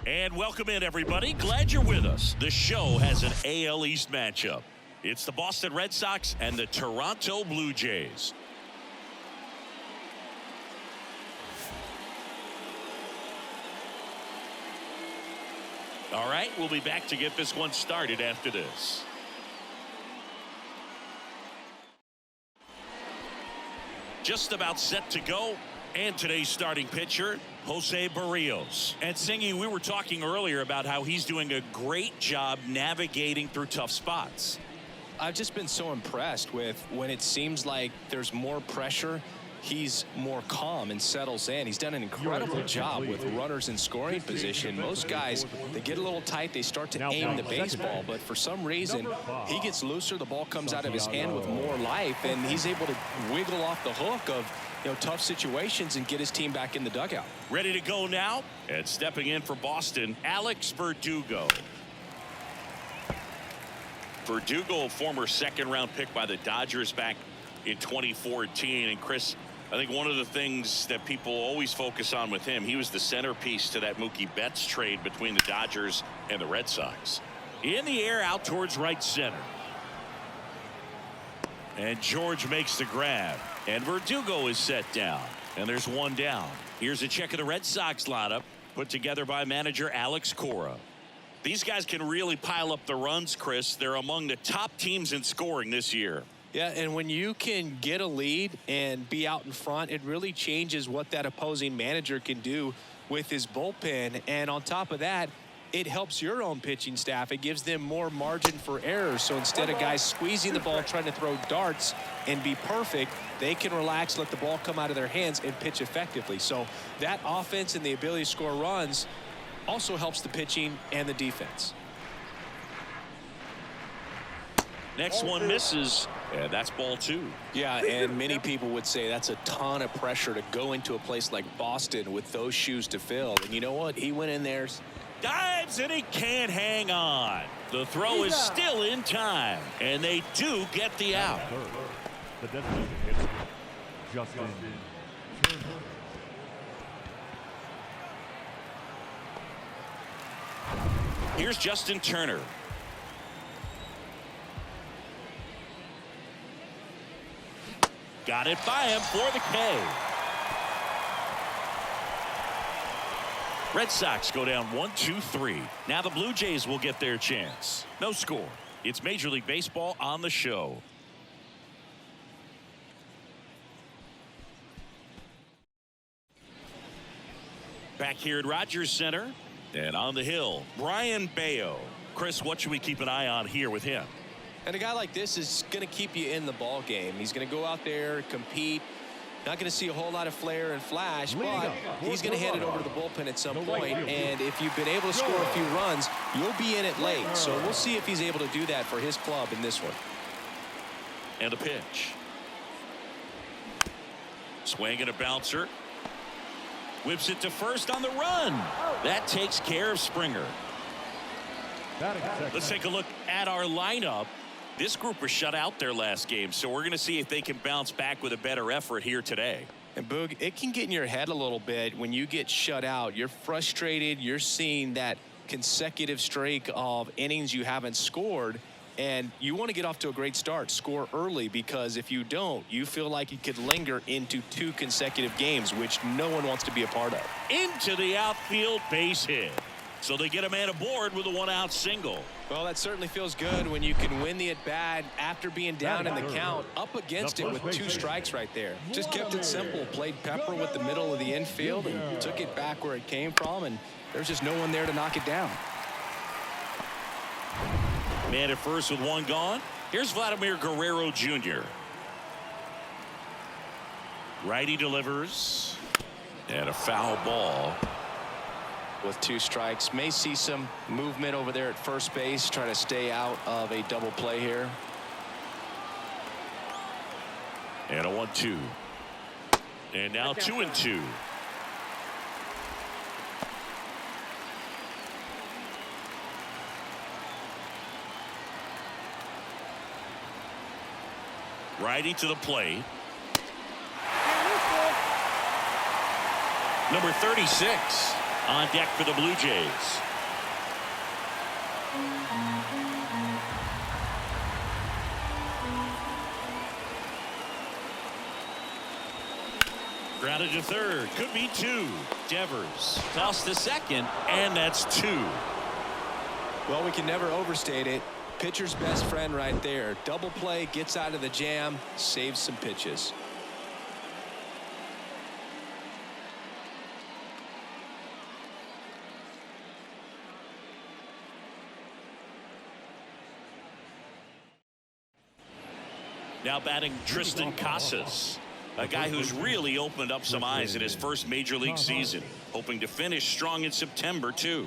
And welcome in, everybody. Glad you're with us. The show has an AL East matchup. It's the Boston Red Sox and the Toronto Blue Jays. All right, we'll be back to get this one started after this. Just about set to go. And today's starting pitcher, Jose Barrios. And Singy, we were talking earlier about how he's doing a great job navigating through tough spots. I've just been so impressed with when it seems like there's more pressure, he's more calm and settles in. He's done an incredible job with runners in scoring position. Most guys, they get a little tight, they start to aim the baseball, but for some reason, he gets looser, the ball comes out of his hand with more life, and he's able to wiggle off the hook of tough situations and get his team back in the dugout. Ready to go now, and stepping in for Boston, Alex Verdugo. Verdugo, a former second-round pick by the Dodgers back in 2014. And Chris, I think one of the things that people always focus on with him, he was the centerpiece to that Mookie Betts trade between the Dodgers and the Red Sox. In the air, out towards right center. And George makes the grab. And Verdugo is set down. And there's one down. Here's a check of the Red Sox lineup put together by manager Alex Cora. These guys can really pile up the runs, Chris. They're among the top teams in scoring this year. Yeah, and when you can get a lead and be out in front, it really changes what that opposing manager can do with his bullpen. And on top of that, it helps your own pitching staff. It gives them more margin for error. So instead of guys squeezing the ball, trying to throw darts and be perfect, they can relax, let the ball come out of their hands and pitch effectively. So that offense and the ability to score runs also helps the pitching and the defense. Next one misses, and that's ball two. Yeah, and many people would say that's a ton of pressure to go into a place like Boston with those shoes to fill. And you know what? He went in there, dives, and he can't hang on. The throw is still in time, and they do get the out. The designated hitter, Justin Turner. Here's Justin Turner. Got it by him for the K. Red Sox go down 1-2-3. Now the Blue Jays will get their chance. No score. It's Major League Baseball on the show. Back here at Rogers Center and on the hill, Brian Bayo. Chris, what should we keep an eye on here with him? And a guy like this is going to keep you in the ball game. He's going to go out there, compete. Not going to see a whole lot of flair and flash, but he's going to hand it over to the bullpen at some point. And if you've been able to score a few runs, you'll be in it late. So we'll see if he's able to do that for his club in this one. And a pitch. Swing and a bouncer. Whips it to first on the run. That takes care of Springer. Let's take a look at our lineup. This group was shut out their last game, so we're going to see if they can bounce back with a better effort here today. And Boog, it can get in your head a little bit when you get shut out. You're frustrated. You're seeing that consecutive streak of innings you haven't scored, and you want to get off to a great start, score early, because if you don't, you feel like you could linger into 2 consecutive games, which no one wants to be a part of. Into the outfield, base hit. So they get a man aboard with a 1-out single. Well, that certainly feels good when you can win the at-bat after being down in the count, up against it with 2 strikes right there. Just kept it simple, played pepper with the middle of the infield and took it back where it came from, and there's just no one there to knock it down. Man at first with 1 gone. Here's Vladimir Guerrero Jr. Righty delivers. And a foul ball. With 2 strikes, may see some movement over there at first base, try to stay out of a double play here. And a 1-2. And now 2-2. Righty to the plate. Number 36. On deck for the Blue Jays. Grounded to third. Could be two. Devers tossed to second, and that's two. Well, we can never overstate it. Pitcher's best friend right there. Double play, gets out of the jam, saves some pitches. Now batting Tristan Casas, a guy who's really opened up some eyes in his first major league season, hoping to finish strong in September too.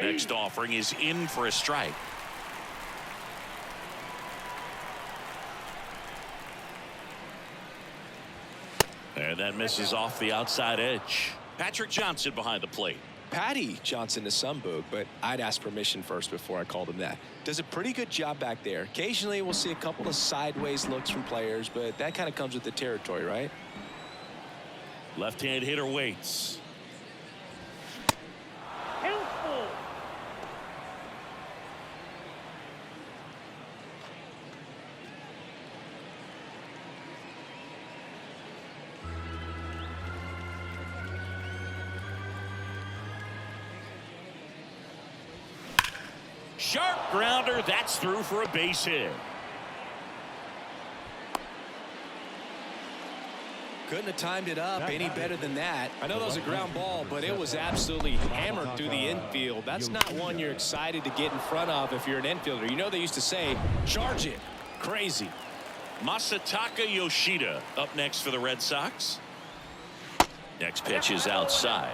Next offering is in for a strike. And that misses off the outside edge. Patrick Johnson behind the plate. Patty Johnson to some book, but I'd ask permission first before I called him that. Does a pretty good job back there. Occasionally we'll see a couple of sideways looks from players, but that kind of comes with the territory, right? Left-hand hitter waits. Sharp grounder, that's through for a base hit. Couldn't have timed it up any better than that. I know that was a ground ball, but it was absolutely hammered through the infield. That's not one you're excited to get in front of if you're an infielder. You know they used to say, charge it. Crazy. Masataka Yoshida up next for the Red Sox. Next pitch is outside.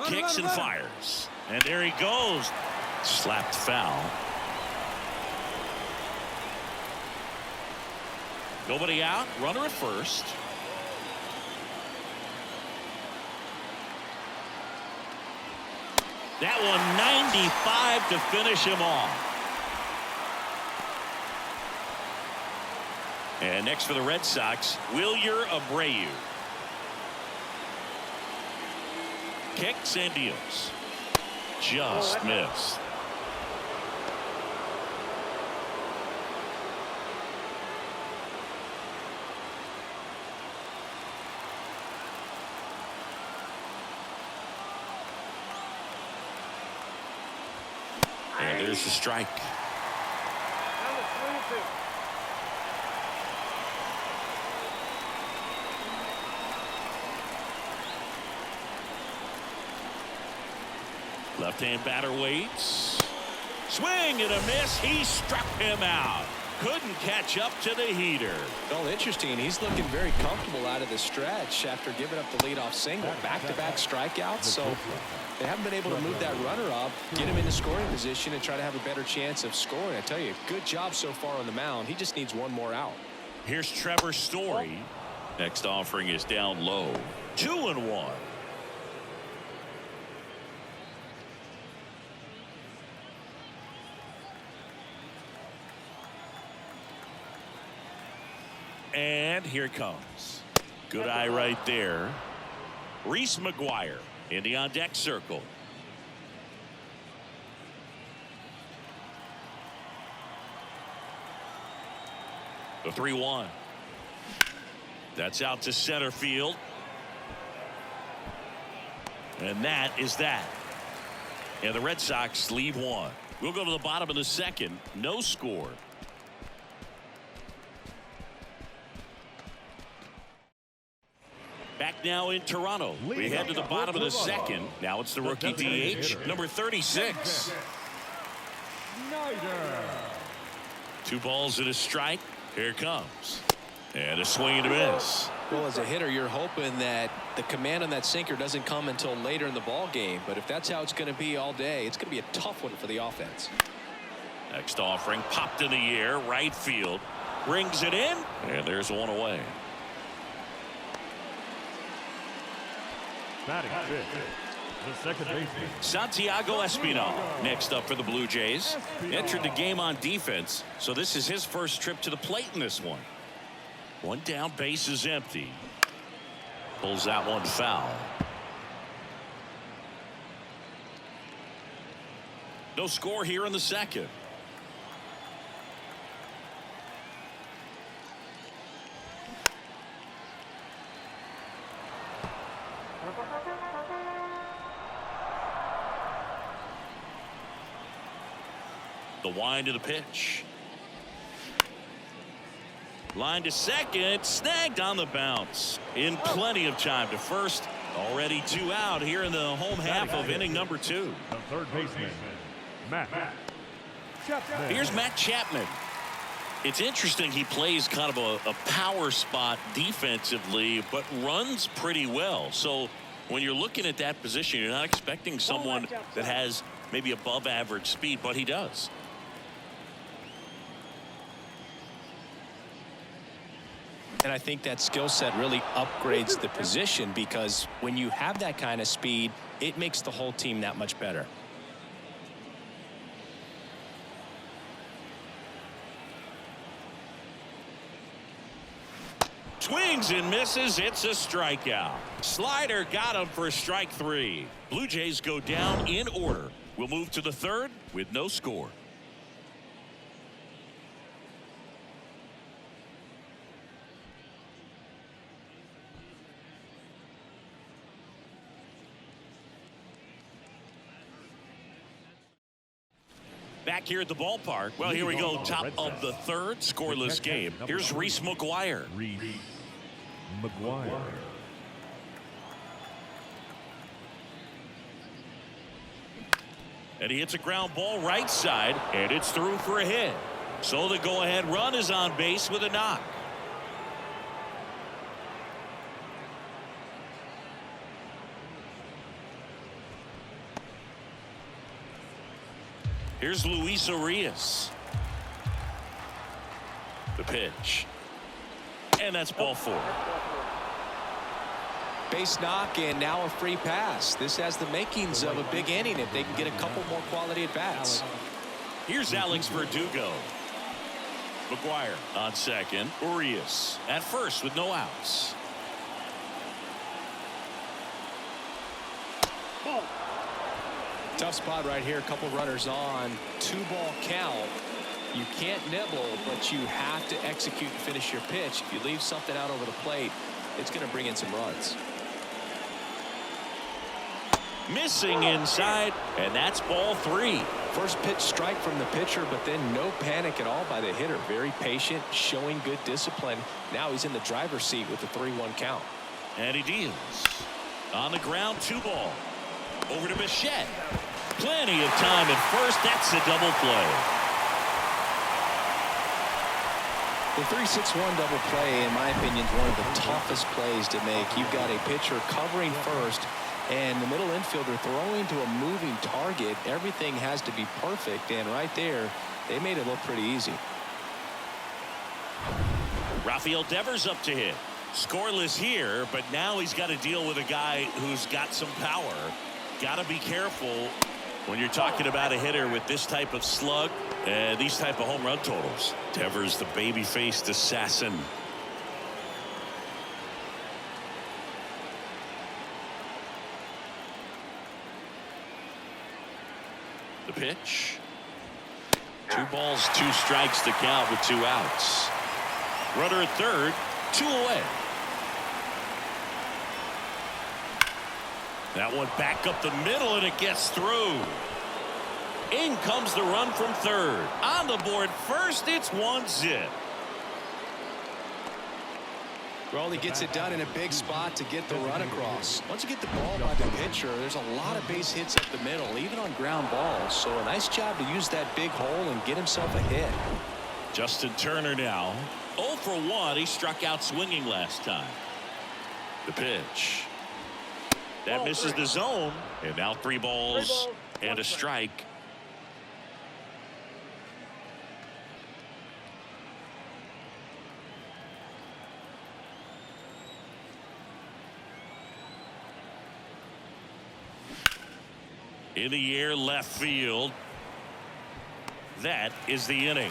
Kicks and fires. And there he goes. Slapped foul. Nobody out. Runner at first. That one 95 to finish him off. And next for the Red Sox, Wilyer Abreu. Kicks and deals. Just missed. And there's the strike. Left-hand batter waits. Swing and a miss. He struck him out. Couldn't catch up to the heater. Well, interesting. He's looking very comfortable out of the stretch after giving up the leadoff single. Back-to-back strikeouts. So they haven't been able to move that runner up, get him into scoring position, and try to have a better chance of scoring. I tell you, good job so far on the mound. He just needs one more out. Here's Trevor Story. Next offering is down low. 2-1. And here it comes. Good eye right there. Reese McGuire in the on deck circle. The 3-1. That's out to center field. And that is that. And the Red Sox lead one. We'll go to the bottom of the second. No score. Back now in Toronto. We head to the bottom of the second. Now it's the rookie DH, number 36. 2 balls and a strike. Here it comes. And a swing and a miss. Well, as a hitter, you're hoping that the command on that sinker doesn't come until later in the ball game. But if that's how it's going to be all day, it's going to be a tough one for the offense. Next offering popped in the air, right field, brings it in, and there's one away. Batting fifth, the second baseman, Santiago Espinal next up for the Blue Jays. Entered the game on defense, so this is his first trip to the plate in this one. One down, base is empty. Pulls that one foul. No score here in the second. The wind of the pitch. Line to second, snagged on the bounce. In plenty of time to first. Already 2 out here in the home half of inning number 2. the third baseman, Matt Chapman. Here's Matt Chapman. It's interesting, he plays kind of a power spot defensively, but runs pretty well. So when you're looking at that position, you're not expecting someone that has maybe above average speed, but he does. And I think that skill set really upgrades the position, because when you have that kind of speed, it makes the whole team that much better. Swings and misses. It's a strikeout. Slider got him for strike 3. Blue Jays go down in order. We'll move to the third with no score. Back here at the ballpark. Well, here we go. Top of the third, scoreless game. Here's Reese McGuire. Reese McGuire. And he hits a ground ball right side, and it's through for a hit. So the go-ahead run is on base with a knock. Here's Luis Arias. The pitch. And that's ball 4. Base knock, and now a free pass. This has the makings of a big inning if they can get a couple more quality at bats. Here's Alex Verdugo. McGuire on second. Urias at first with no outs. Tough spot right here. A couple runners on. 2-ball count. You can't nibble, but you have to execute and finish your pitch. If you leave something out over the plate, it's going to bring in some runs. Missing inside, and that's ball 3. First pitch strike from the pitcher, but then no panic at all by the hitter. Very patient, showing good discipline. Now he's in the driver's seat with the 3-1 count. And he deals. On the ground, 2 ball. Over to Bichette. Plenty of time at first. That's a double play. The 3-6-1 double play, in my opinion, is one of the toughest plays to make. You've got a pitcher covering first, and the middle infielder throwing to a moving target. Everything has to be perfect, and right there, they made it look pretty easy. Rafael Devers up to hit. Scoreless here, but now he's got to deal with a guy who's got some power. Got to be careful when you're talking about a hitter with this type of slug and these type of home run totals. Devers, the baby-faced assassin. The pitch. 2 balls, 2 strikes to count with 2 outs. Runner at third, 2 away. That one back up the middle, and it gets through. In comes the run from third. On the board first, it's 1-zip. Well, he gets it done in a big spot to get the run across. Once you get the ball by the pitcher, there's a lot of base hits up the middle, even on ground balls. So a nice job to use that big hole and get himself a hit. Justin Turner now 0 for 1. He struck out swinging last time. The pitch. That misses the zone, and now 3 balls and a strike. In the air, left field. That is the inning.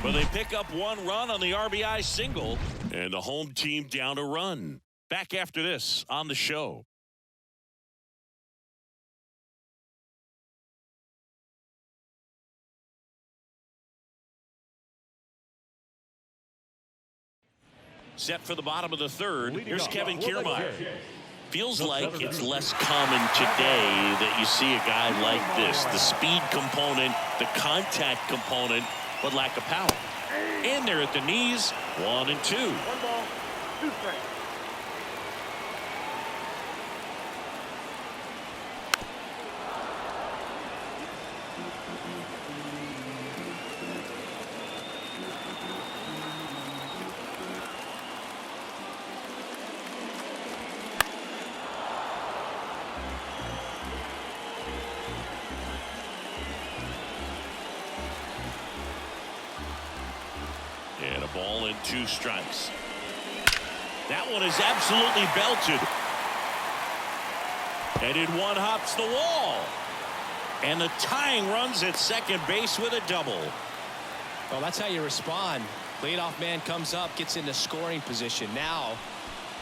But they pick up one run on the RBI single, and the home team down a run. Back after this on the show. Set for the bottom of the third. Here's Kevin Kiermaier. Feels like it's less common today that you see a guy like this. The speed component, the contact component, but lack of power. In there at the knees, 1 and 2. 1 ball, 2 strikes. And a ball and 2 strikes. That one is absolutely belted. And in one hops the wall. And the tying runs at second base with a double. Well, that's how you respond. Leadoff man comes up, gets into scoring position. Now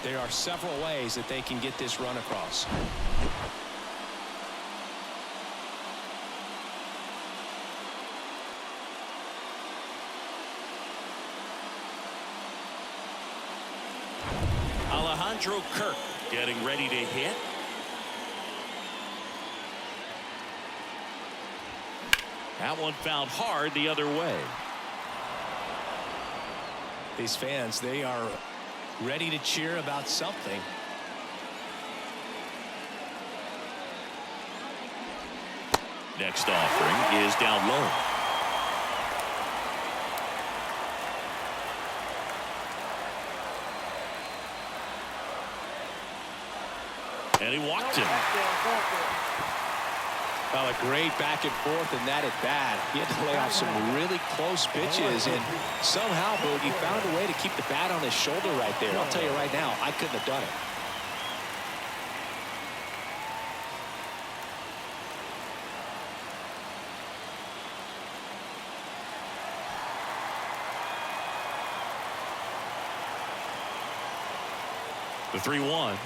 there are several ways that they can get this run across. Alejandro Kirk getting ready to hit. That one found hard the other way. These fans, they are ready to cheer about something. Next offering is down low. And he walked him. Well, a great back and forth in that at bat. He had to lay off some really close pitches, and somehow, Boog, he found a way to keep the bat on his shoulder right there. I'll tell you right now, I couldn't have done it. The 3-1.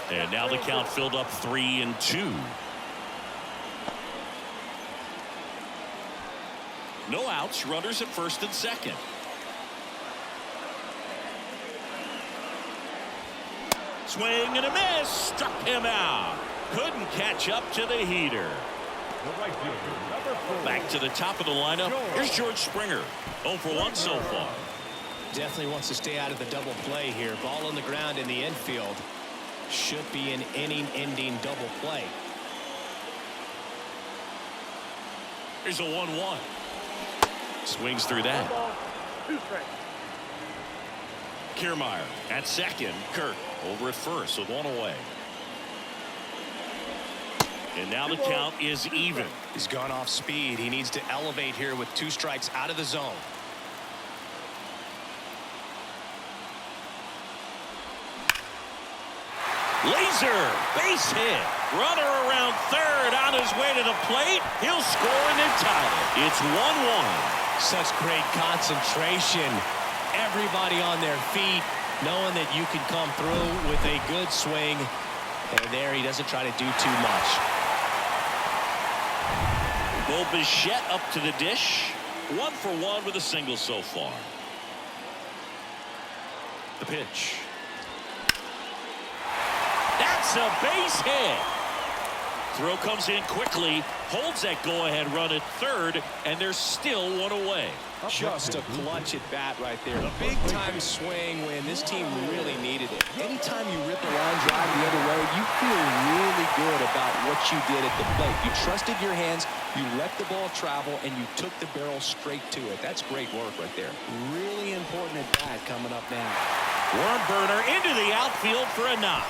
And now the count filled up 3 and 2. No outs, runners at first and second. Swing and a miss, struck him out. Couldn't catch up to the heater. The right fielder, number 4. Back to the top of the lineup. Here's George Springer. 0 for 1 so far. Definitely wants to stay out of the double play here. Ball on the ground in the infield. Should be an inning-ending double play. Here's a 1-1. Swings through that. 1 ball, 2 strikes. Kiermaier at second. Kirk over at first with 1 away. And now the count is even. He's gone off speed. He needs to elevate here with 2 strikes out of the zone. Laser base hit. Runner around third on his way to the plate. He'll score and then tie it. It's 1-1. Such great concentration. Everybody on their feet, knowing that you can come through with a good swing. And there he doesn't try to do too much. Bo Bichette up to the dish. 1 for 1 with a single so far. The pitch. That's a base hit. Throw comes in quickly, holds that go-ahead run at third, and there's still 1 away. Just a clutch at bat right there. A big-time swing when this team really needed it. Anytime you rip a line drive the other way, you feel really good about what you did at the plate. You trusted your hands, you let the ball travel, and you took the barrel straight to it. That's great work right there. Really important at bat coming up now. Worm burner into the outfield for a knock.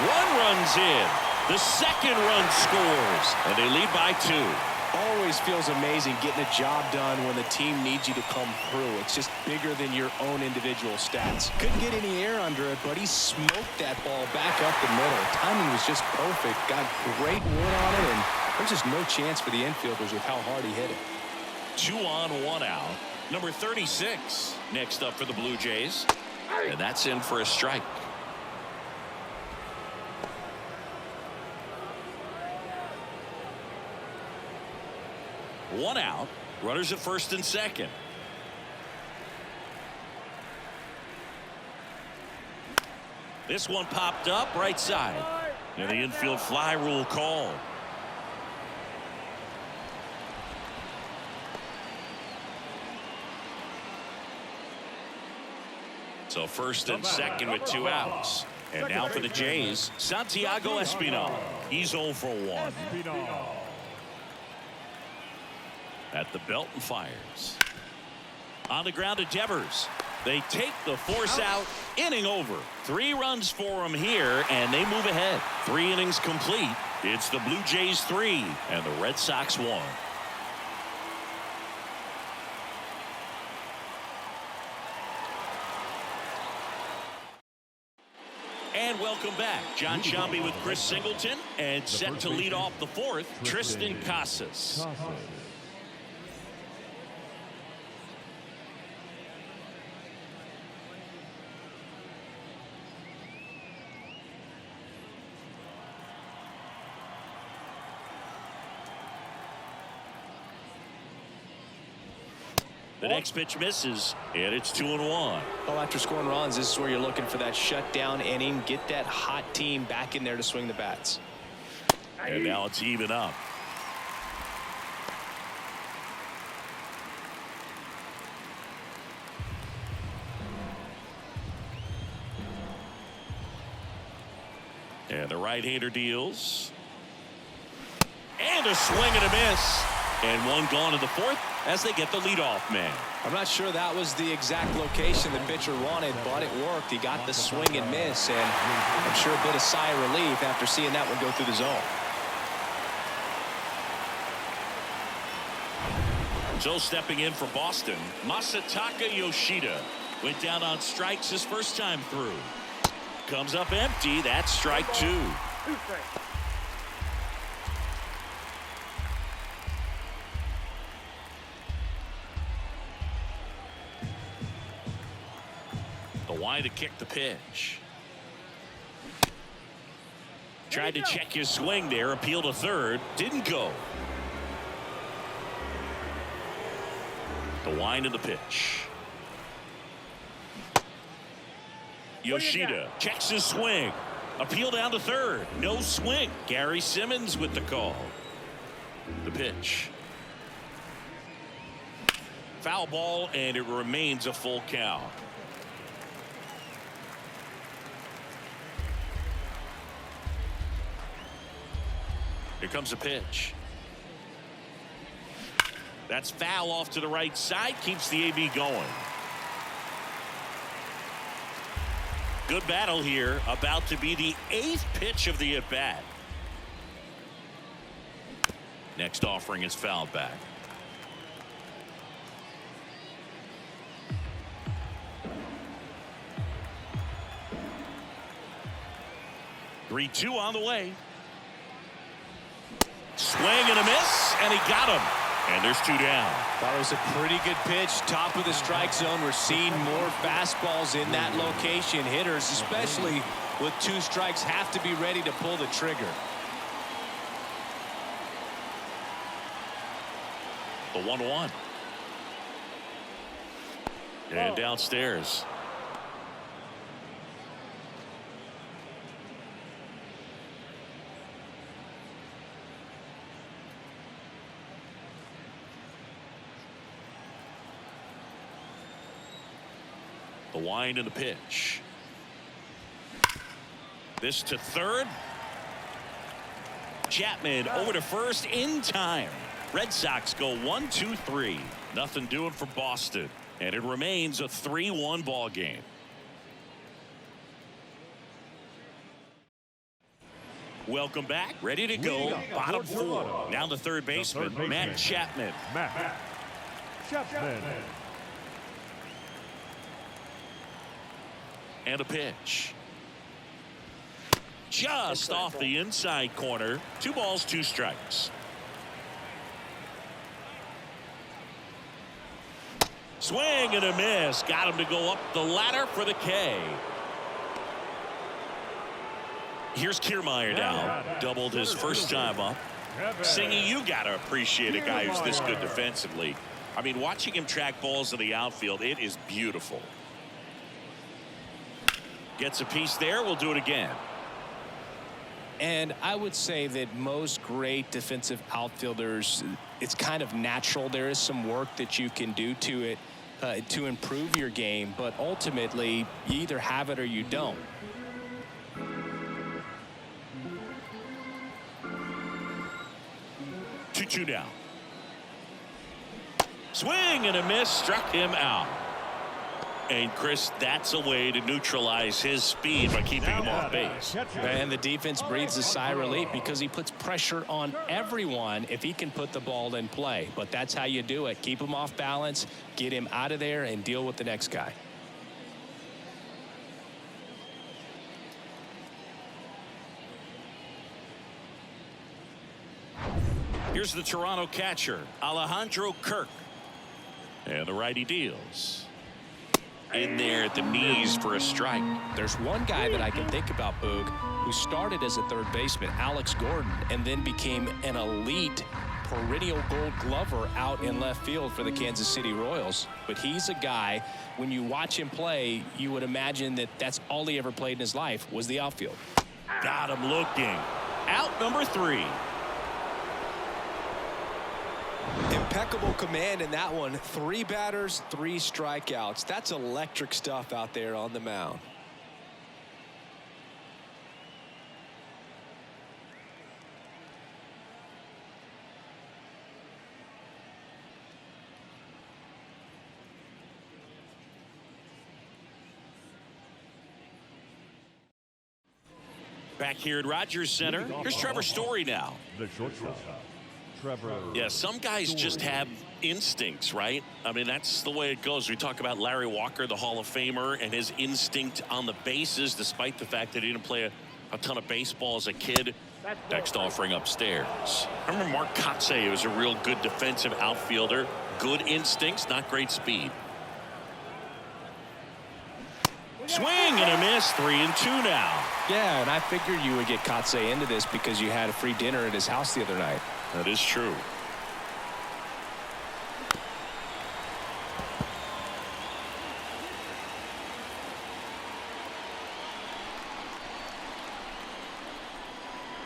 1 runs in. The second run scores, and they lead by 2. Always always feels amazing getting a job done when the team needs you to come through. It's just bigger than your own individual stats. Couldn't get any air under it, but he smoked that ball back up the middle. Timing was just perfect. Got great wood on it, and there's just no chance for the infielders with how hard he hit it. 2 on, 1 out. Number 36 next up for the Blue Jays. And that's in for a strike. One out. Runners at first and second. This one popped up right side. And the infield fly rule call. So first and second with 2 outs. And now for the Jays, Santiago Espinal. He's 0 for 1. At the belt and fires. On the ground to Devers. They take the force out. Inning over. 3 runs for him here, and they move ahead. 3 innings complete. It's the Blue Jays 3 and the Red Sox 1. And welcome back. John Shambi with Chris Singleton, and set to lead off the 4th, Tristan Casas. The next pitch misses, and it's 2-1. Well, after scoring runs, this is where you're looking for that shutdown inning. Get that hot team back in there to swing the bats. And now it's even up. And the right-hander deals. And a swing and a miss. And one gone in the 4th as they get the leadoff man. I'm not sure that was the exact location the pitcher wanted, but it worked. He got the swing and miss, and I'm sure a bit of sigh of relief after seeing that one go through the zone. So stepping in for Boston, Masataka Yoshida went down on strikes his first time through. Comes up empty. That's strike 2. 2 strikes. The wide to kick the pitch. Tried to check his swing there. Appeal to third. Didn't go. The wind of the pitch. Yoshida checks his swing. Appeal down to third. No swing. Gary Simmons with the call. The pitch. Foul ball, and it remains a full count. Here comes a pitch. That's foul off to the right side. Keeps the AB going. Good battle here. About to be the 8th pitch of the at-bat. Next offering is fouled back. Three-two on the way. Swing and a miss, and he got him. And there's 2 down. That was a pretty good pitch. Top of the strike zone. We're seeing more fastballs in that location. Hitters, especially with 2 strikes, have to be ready to pull the trigger. The 1-1. And downstairs. The wind and the pitch. This to third. Chapman over to first in time. Red Sox go 1-2-3. Nothing doing for Boston. And it remains a 3-1 ball game. Welcome back. Ready to go. Bottom four. Now the third baseman, Matt Chapman. Matt Chapman. And a pitch. Just off the inside corner. 2 balls, 2 strikes. Swing and a miss. Got him to go up the ladder for the K. Here's Kiermaier now. Doubled his first time up. Singy, you got to appreciate a guy who's this good defensively. I mean, watching him track balls in the outfield, it is beautiful. Gets a piece there. We'll do it again. And I would say that most great defensive outfielders, it's kind of natural. There is some work that you can do to it to improve your game, but ultimately you either have it or you don't. Two down. Swing and a miss, struck him out. And Chris, that's a way to neutralize his speed by keeping him off base. And the defense breathes a sigh of relief because he puts pressure on everyone if he can put the ball in play. But that's how you do it. Keep him off balance, get him out of there, and deal with the next guy. Here's the Toronto catcher, Alejandro Kirk. And the righty deals. In there at the knees for a strike. There's one guy that I can think about, Boog, who started as a third baseman, Alex Gordon, and then became an elite perennial Gold Glover out in left field for the Kansas City Royals. But he's a guy, when you watch him play, you would imagine that that's all he ever played in his life was the outfield. Got him looking. Out number 3. Impeccable command in that one. 3 batters, 3 strikeouts. That's electric stuff out there on the mound. Back here at Rogers Center, here's Trevor Story now. The shortstop, Trevor. Yeah, some guys just have instincts, right? I mean, that's the way it goes. We talk about Larry Walker, the Hall of Famer, and his instinct on the bases, despite the fact that he didn't play a ton of baseball as a kid. Next offering upstairs. I remember Mark Kotsay was a real good defensive outfielder. Good instincts, not great speed. Swing and a miss. 3-2 now. Yeah, and I figured you would get Kotsay into this because you had a free dinner at his house the other night. That is true.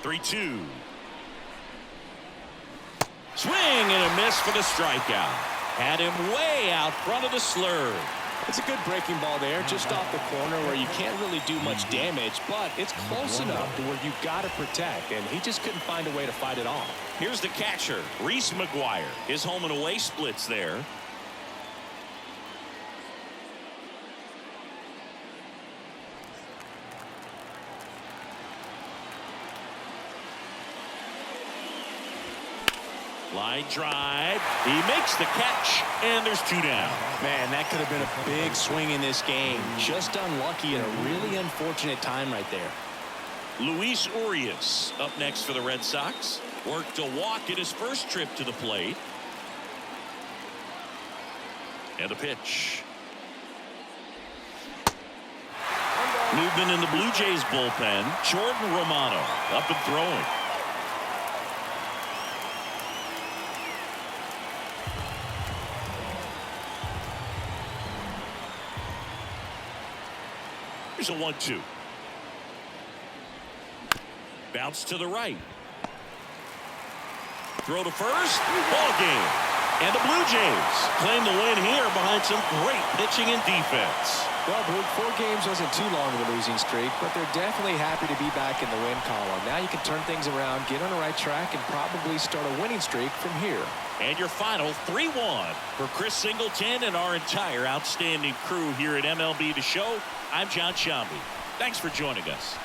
Three-two. Swing and a miss for the strikeout. Had him way out front of the slurve. It's a good breaking ball there, just off the corner where you can't really do much damage, but it's close enough to where you've got to protect, and he just couldn't find a way to fight it off. Here's the catcher, Reese McGuire. His home and away splits there. Line drive. He makes the catch, and there's 2 down. Man, that could have been a big swing in this game. Just unlucky at a really unfortunate time right there. Luis Urias up next for the Red Sox. Worked a walk in his first trip to the plate. And a pitch. Movement in the Blue Jays bullpen. Jordan Romano up and throwing. Here's a 1-2. Bounce to the right. Throw to first. Ball game. And the Blue Jays claim the win here behind some great pitching and defense. Well, Blue, 4 games wasn't too long of a losing streak, but they're definitely happy to be back in the win column. Now you can turn things around, get on the right track, and probably start a winning streak from here. And your final 3-1 for Chris Singleton and our entire outstanding crew here at MLB The Show. I'm John Shambi. Thanks for joining us.